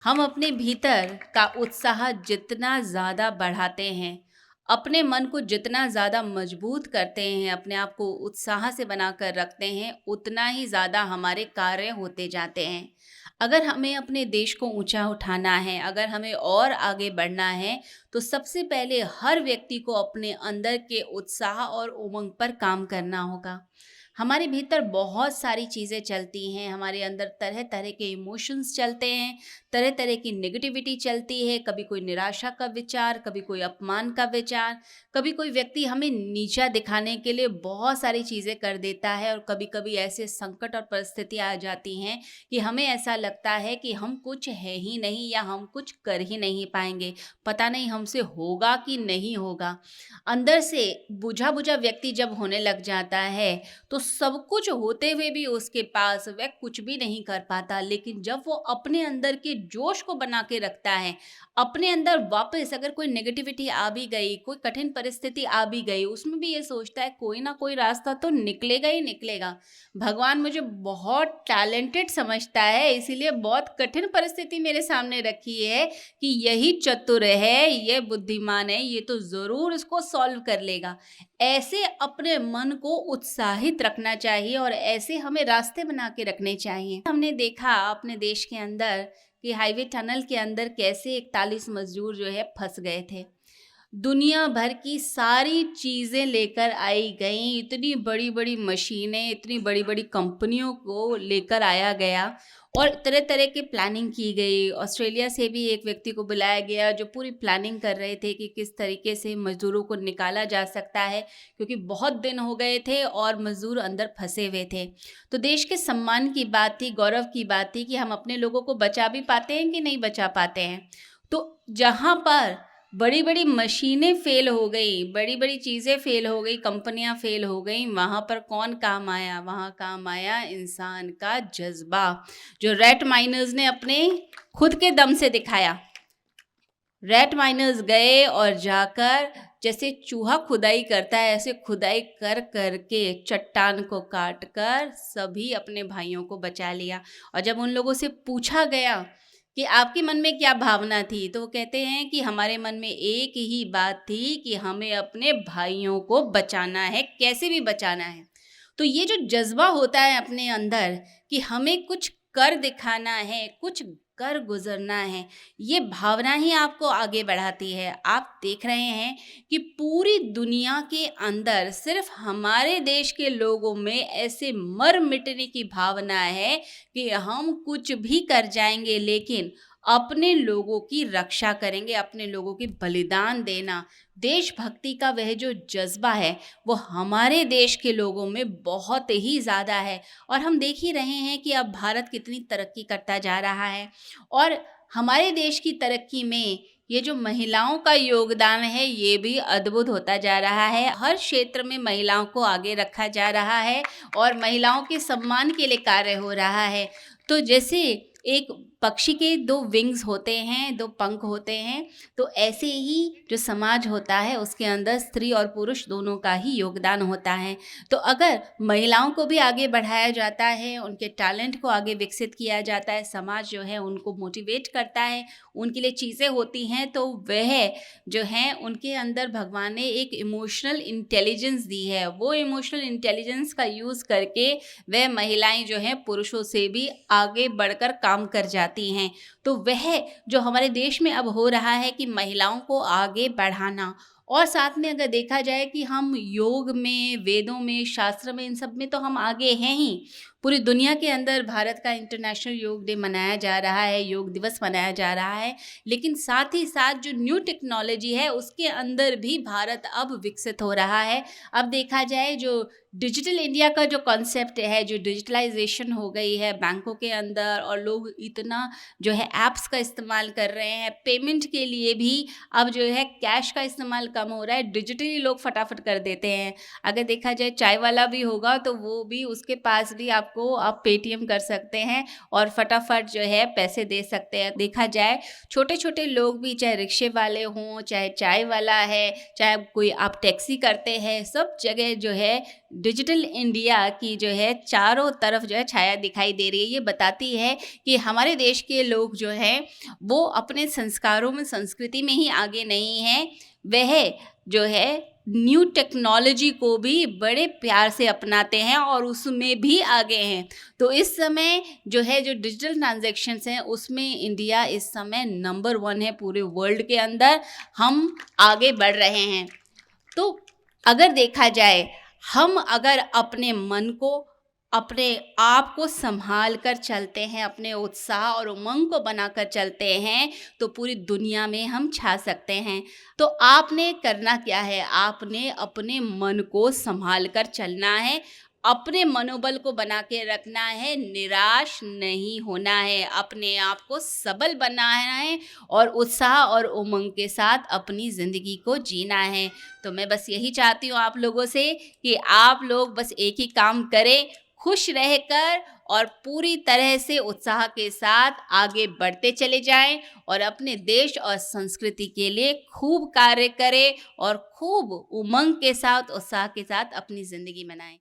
हम अपने भीतर का उत्साह जितना ज़्यादा बढ़ाते हैं, अपने मन को जितना ज़्यादा मजबूत करते हैं, अपने आप को उत्साह से बनाकर रखते हैं, उतना ही ज़्यादा हमारे कार्य होते जाते हैं। अगर हमें अपने देश को ऊँचा उठाना है, अगर हमें और आगे बढ़ना है, तो सबसे पहले हर व्यक्ति को अपने अंदर के उत्साह और उमंग पर काम करना होगा। हमारे भीतर बहुत सारी चीज़ें चलती हैं, हमारे अंदर तरह-तरह के इमोशंस चलते हैं, तरह-तरह की नेगेटिविटी चलती है, कभी कोई निराशा का विचार, कभी कोई अपमान का विचार, कभी कोई व्यक्ति हमें नीचा दिखाने के लिए बहुत सारी चीज़ें कर देता है और कभी-कभी ऐसे संकट और परिस्थितियाँ आ जाती हैं कि हमें ऐसा लगता है कि हम कुछ है ही नहीं या हम कुछ कर ही नहीं पाएँगे, पता नहीं हमसे होगा कि नहीं होगा। अंदर से बुझा-बुझा व्यक्ति जब होने लग जाता है, तो सब कुछ होते हुए भी उसके पास वह कुछ भी नहीं कर पाता। लेकिन जब वो अपने अंदर के जोश को बना के रखता है, अपने अंदर वापस अगर कोई नेगेटिविटी आ भी गई, कोई कठिन परिस्थिति आ भी गई, उसमें भी ये सोचता है कोई ना कोई रास्ता तो निकलेगा ही निकलेगा। भगवान मुझे बहुत टैलेंटेड समझता है, इसीलिए बहुत कठिन परिस्थिति मेरे सामने रखी है कि यही चतुर है, ये बुद्धिमान है, ये तो ज़रूर इसको सॉल्व कर लेगा। ऐसे अपने मन को उत्साहित रखना चाहिए और ऐसे हमें रास्ते बना के रखने चाहिए। हमने देखा अपने देश के अंदर कि हाईवे टनल के अंदर कैसे 41 मजदूर जो है फँस गए थे। दुनिया भर की सारी चीज़ें लेकर आई गईं, इतनी बड़ी-बड़ी मशीनें, इतनी बड़ी-बड़ी कंपनियों को लेकर आया गया और तरह-तरह की प्लानिंग की गई। ऑस्ट्रेलिया से भी एक व्यक्ति को बुलाया गया जो पूरी प्लानिंग कर रहे थे कि किस तरीके से मज़दूरों को निकाला जा सकता है, क्योंकि बहुत दिन हो गए थे और मज़दूर अंदर फँसे हुए थे। तो देश के सम्मान की बात थी, गौरव की बात थी कि हम अपने लोगों को बचा भी पाते हैं कि नहीं बचा पाते हैं। तो जहाँ पर बड़ी-बड़ी मशीनें फ़ेल हो गई, बड़ी-बड़ी चीज़ें फ़ेल हो गई, कंपनियाँ फ़ेल हो गईं, वहाँ पर कौन काम आया? वहाँ काम आया इंसान का जज़्बा, जो रैट माइनर्स ने अपने खुद के दम से दिखाया। रैट माइनर्स गए और जाकर जैसे चूहा खुदाई करता है, ऐसे खुदाई कर कर के चट्टान को काट कर सभी अपने भाइयों को बचा लिया। और जब उन लोगों से पूछा गया कि आपके मन में क्या भावना थी, तो वो कहते हैं कि हमारे मन में एक ही बात थी कि हमें अपने भाइयों को बचाना है, कैसे भी बचाना है। तो ये जो जज़्बा होता है अपने अंदर कि हमें कुछ कर दिखाना है, कुछ कर गुज़रना है, ये भावना ही आपको आगे बढ़ाती है। आप देख रहे हैं कि पूरी दुनिया के अंदर सिर्फ़ हमारे देश के लोगों में ऐसे मर मिटने की भावना है कि हम कुछ भी कर जाएँगे, लेकिन अपने लोगों की रक्षा करेंगे, अपने लोगों की बलिदान देना, देशभक्ति का वह जो जज़्बा है, वो हमारे देश के लोगों में बहुत ही ज़्यादा है। और हम देख ही रहे हैं कि अब भारत कितनी तरक्की करता जा रहा है और हमारे देश की तरक्की में ये जो महिलाओं का योगदान है, ये भी अद्भुत होता जा रहा है। हर क्षेत्र में महिलाओं को आगे रखा जा रहा है और महिलाओं के सम्मान के लिए कार्य हो रहा है। तो जैसे एक पक्षी के 2 विंग्स होते हैं, 2 पंख होते हैं, तो ऐसे ही जो समाज होता है उसके अंदर स्त्री और पुरुष दोनों का ही योगदान होता है। तो अगर महिलाओं को भी आगे बढ़ाया जाता है, उनके टैलेंट को आगे विकसित किया जाता है, समाज जो है उनको मोटिवेट करता है, उनके लिए चीज़ें होती हैं, तो वह जो हैं उनके अंदर भगवान ने एक इमोशनल इंटेलिजेंस दी है। वो इमोशनल इंटेलिजेंस का यूज़ करके वह महिलाएँ जो हैं पुरुषों से भी आगे बढ़कर काम कर जाती हैं। तो वह जो हमारे देश में अब हो रहा है कि महिलाओं को आगे बढ़ाना और साथ में अगर देखा जाए कि हम योग में, वेदों में, शास्त्र में, इन सब में तो हम आगे हैं ही। पूरी दुनिया के अंदर भारत का इंटरनेशनल योग डे मनाया जा रहा है, योग दिवस मनाया जा रहा है, लेकिन साथ ही साथ जो न्यू टेक्नोलॉजी है उसके अंदर भी भारत अब विकसित हो रहा है। अब देखा जाए जो डिजिटल इंडिया का जो कॉन्सेप्ट है, जो डिजिटलाइजेशन हो गई है बैंकों के अंदर और लोग इतना जो है ऐप्स का इस्तेमाल कर रहे हैं, पेमेंट के लिए भी अब जो है कैश का इस्तेमाल कम हो रहा है, डिजिटली लोग फटाफट कर देते हैं। अगर देखा जाए चाय वाला भी होगा तो वो भी उसके पास भी आपको आप पेटीएम कर सकते हैं और फटाफट जो है पैसे दे सकते हैं। देखा जाए छोटे-छोटे लोग भी, चाहे रिक्शे वाले हों, चाहे चाय वाला है, चाहे कोई आप टैक्सी करते हैं, सब जगह जो है डिजिटल इंडिया की जो है चारों तरफ जो है छाया दिखाई दे रही है। ये बताती है कि हमारे देश के लोग जो हैं वो अपने संस्कारों में, संस्कृति में ही आगे नहीं हैं, वह जो है न्यू टेक्नोलॉजी को भी बड़े प्यार से अपनाते हैं और उसमें भी आगे हैं। तो इस समय जो है जो डिजिटल ट्रांजैक्शंस हैं उसमें इंडिया इस समय नंबर 1 है पूरे वर्ल्ड के अंदर, हम आगे बढ़ रहे हैं। तो अगर देखा जाए, हम अगर अपने मन को, अपने आप को संभाल कर चलते हैं, अपने उत्साह और उमंग को बनाकर चलते हैं, तो पूरी दुनिया में हम छा सकते हैं। तो आपने करना क्या है? आपने अपने मन को संभाल कर चलना है, अपने मनोबल को बना के रखना है, निराश नहीं होना है, अपने आप को सबल बनाना है और उत्साह और उमंग के साथ अपनी ज़िंदगी को जीना है। तो मैं बस यही चाहती हूँ आप लोगों से कि आप लोग बस एक ही काम करें, खुश रहकर और पूरी तरह से उत्साह के साथ आगे बढ़ते चले जाएं और अपने देश और संस्कृति के लिए खूब कार्य करें और खूब उमंग के साथ, उत्साह के साथ अपनी ज़िंदगी बनाएं।